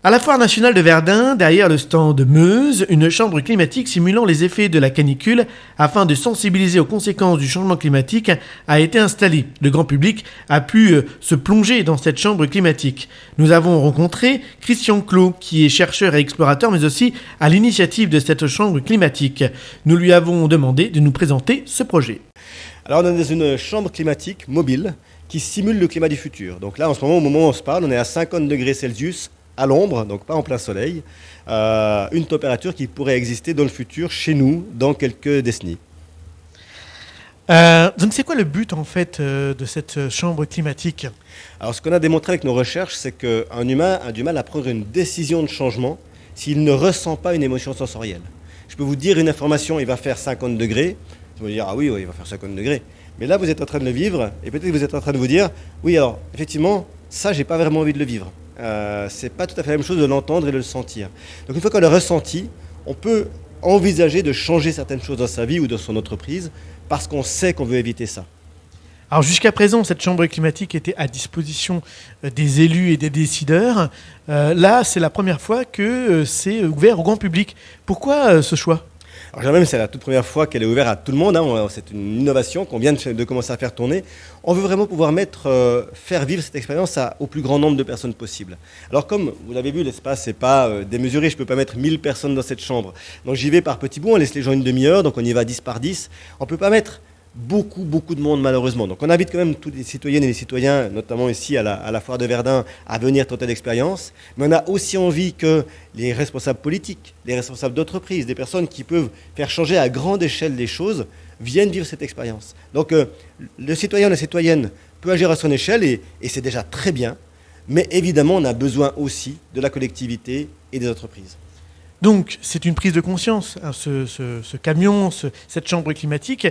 À la Foire nationale de Verdun, derrière le stand de Meuse, une chambre climatique simulant les effets de la canicule afin de sensibiliser aux conséquences du changement climatique a été installée. Le grand public a pu se plonger dans cette chambre climatique. Nous avons rencontré Christian Clot, qui est chercheur et explorateur, mais aussi à l'initiative de cette chambre climatique. Nous lui avons demandé de nous présenter ce projet. Alors on est dans une chambre climatique mobile qui simule le climat du futur. Donc là, en ce moment, au moment où on se parle, on est à 50 degrés Celsius à l'ombre, donc pas en plein soleil, une température qui pourrait exister dans le futur chez nous dans quelques décennies. Donc c'est quoi le but en fait de cette chambre climatique ? Alors ce qu'on a démontré avec nos recherches, c'est qu'un humain a du mal à prendre une décision de changement s'il ne ressent pas une émotion sensorielle. Je peux vous dire une information, il va faire 50 degrés, vous allez dire ah oui, il va faire 50 degrés. Mais là vous êtes en train de le vivre et peut-être que vous êtes en train de vous dire oui alors effectivement ça j'ai pas vraiment envie de le vivre. C'est pas tout à fait la même chose de l'entendre et de le sentir. Donc une fois qu'on l'a ressenti, on peut envisager de changer certaines choses dans sa vie ou dans son entreprise parce qu'on sait qu'on veut éviter ça. Alors jusqu'à présent, cette chambre climatique était à disposition des élus et des décideurs. Là, c'est la première fois que c'est ouvert au grand public. Pourquoi ce choix ? Alors même c'est la toute première fois qu'elle est ouverte à tout le monde, hein. C'est une innovation qu'on vient de commencer à faire tourner. On veut vraiment pouvoir faire vivre cette expérience au plus grand nombre de personnes possible. Alors comme vous l'avez vu, l'espace n'est pas démesuré, je ne peux pas mettre 1000 personnes dans cette chambre. Donc j'y vais par petits bouts, on laisse les gens une demi-heure, donc on y va 10 par 10. On ne peut pas mettre beaucoup de monde malheureusement. Donc on invite quand même tous les citoyennes et les citoyens, notamment ici à la Foire de Verdun, à venir tenter l'expérience. Mais on a aussi envie que les responsables politiques, les responsables d'entreprises, des personnes qui peuvent faire changer à grande échelle les choses, viennent vivre cette expérience. Donc le citoyen ou la citoyenne peut agir à son échelle et c'est déjà très bien. Mais évidemment, on a besoin aussi de la collectivité et des entreprises. Donc c'est une prise de conscience, hein, ce camion, cette chambre climatique.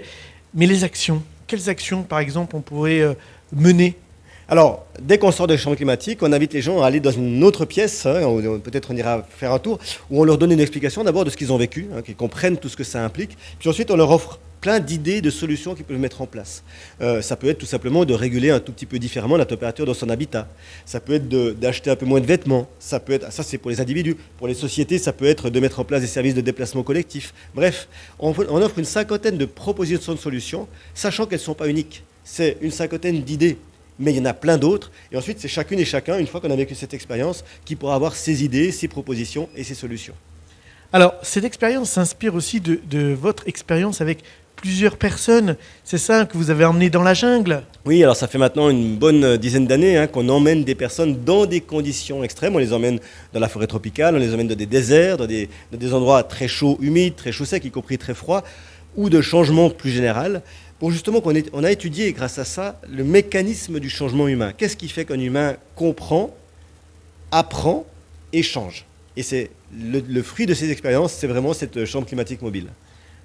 Mais les actions, quelles actions, par exemple, on pourrait mener ? Alors, dès qu'on sort de la chambre climatique, on invite les gens à aller dans une autre pièce, hein, peut-être on ira faire un tour, où on leur donne une explication d'abord de ce qu'ils ont vécu, hein, qu'ils comprennent tout ce que ça implique, puis ensuite on leur offre plein d'idées, de solutions qu'ils peuvent mettre en place. Ça peut être tout simplement de réguler un tout petit peu différemment la température dans son habitat. Ça peut être d'acheter un peu moins de vêtements. Ça c'est pour les individus. Pour les sociétés, ça peut être de mettre en place des services de déplacement collectif. Bref, on offre une cinquantaine de propositions de solutions, sachant qu'elles ne sont pas uniques. C'est une cinquantaine d'idées, mais il y en a plein d'autres. Et ensuite, c'est chacune et chacun, une fois qu'on a vécu cette expérience, qui pourra avoir ses idées, ses propositions et ses solutions. Alors, cette expérience s'inspire aussi de votre expérience avec plusieurs personnes. C'est ça que vous avez emmené dans la jungle ? Oui, alors ça fait maintenant une bonne dizaine d'années qu'on emmène des personnes dans des conditions extrêmes. On les emmène dans la forêt tropicale, on les emmène dans des déserts, dans des endroits très chauds, humides, très chauds secs, y compris très froids, ou de changement plus général, pour justement on a étudié grâce à ça le mécanisme du changement humain. Qu'est-ce qui fait qu'un humain comprend, apprend et change ? Et c'est le fruit de ces expériences, c'est vraiment cette chambre climatique mobile.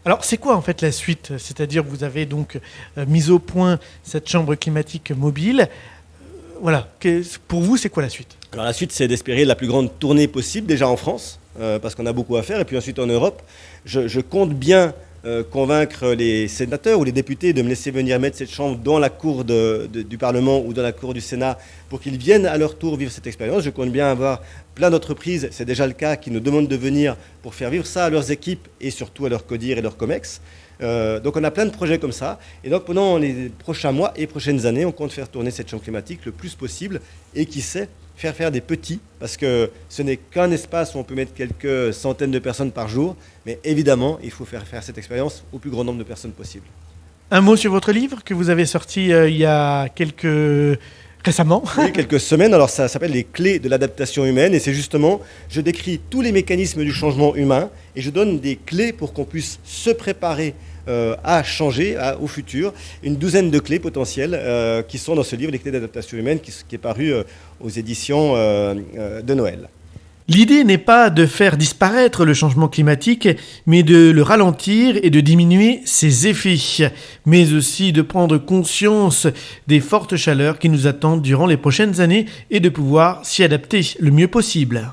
Alors, c'est quoi en fait la suite ? C'est-à-dire que vous avez donc mis au point cette chambre climatique mobile. Voilà. Pour vous, c'est quoi la suite ? Alors la suite, c'est d'espérer la plus grande tournée possible, déjà en France, parce qu'on a beaucoup à faire, et puis ensuite en Europe. Je compte bien convaincre les sénateurs ou les députés de me laisser venir mettre cette chambre dans la cour du Parlement ou dans la cour du Sénat pour qu'ils viennent à leur tour vivre cette expérience. Je compte bien avoir plein d'entreprises, c'est déjà le cas, qui nous demandent de venir pour faire vivre ça à leurs équipes et surtout à leurs CODIR et leurs COMEX. Donc on a plein de projets comme ça. Et donc pendant les prochains mois et prochaines années, on compte faire tourner cette chambre climatique le plus possible et qui sait faire des petits, parce que ce n'est qu'un espace où on peut mettre quelques centaines de personnes par jour, mais évidemment, il faut faire cette expérience au plus grand nombre de personnes possible. Un mot sur votre livre que vous avez sorti il y a récemment. Oui, quelques semaines. Alors ça s'appelle Les clés de l'adaptation humaine, et c'est justement, je décris tous les mécanismes du changement humain, et je donne des clés pour qu'on puisse se préparer à changer au futur, une douzaine de clés potentielles qui sont dans ce livre, Les clés d'adaptation humaine, qui est paru aux éditions de Noël. L'idée n'est pas de faire disparaître le changement climatique, mais de le ralentir et de diminuer ses effets, mais aussi de prendre conscience des fortes chaleurs qui nous attendent durant les prochaines années et de pouvoir s'y adapter le mieux possible.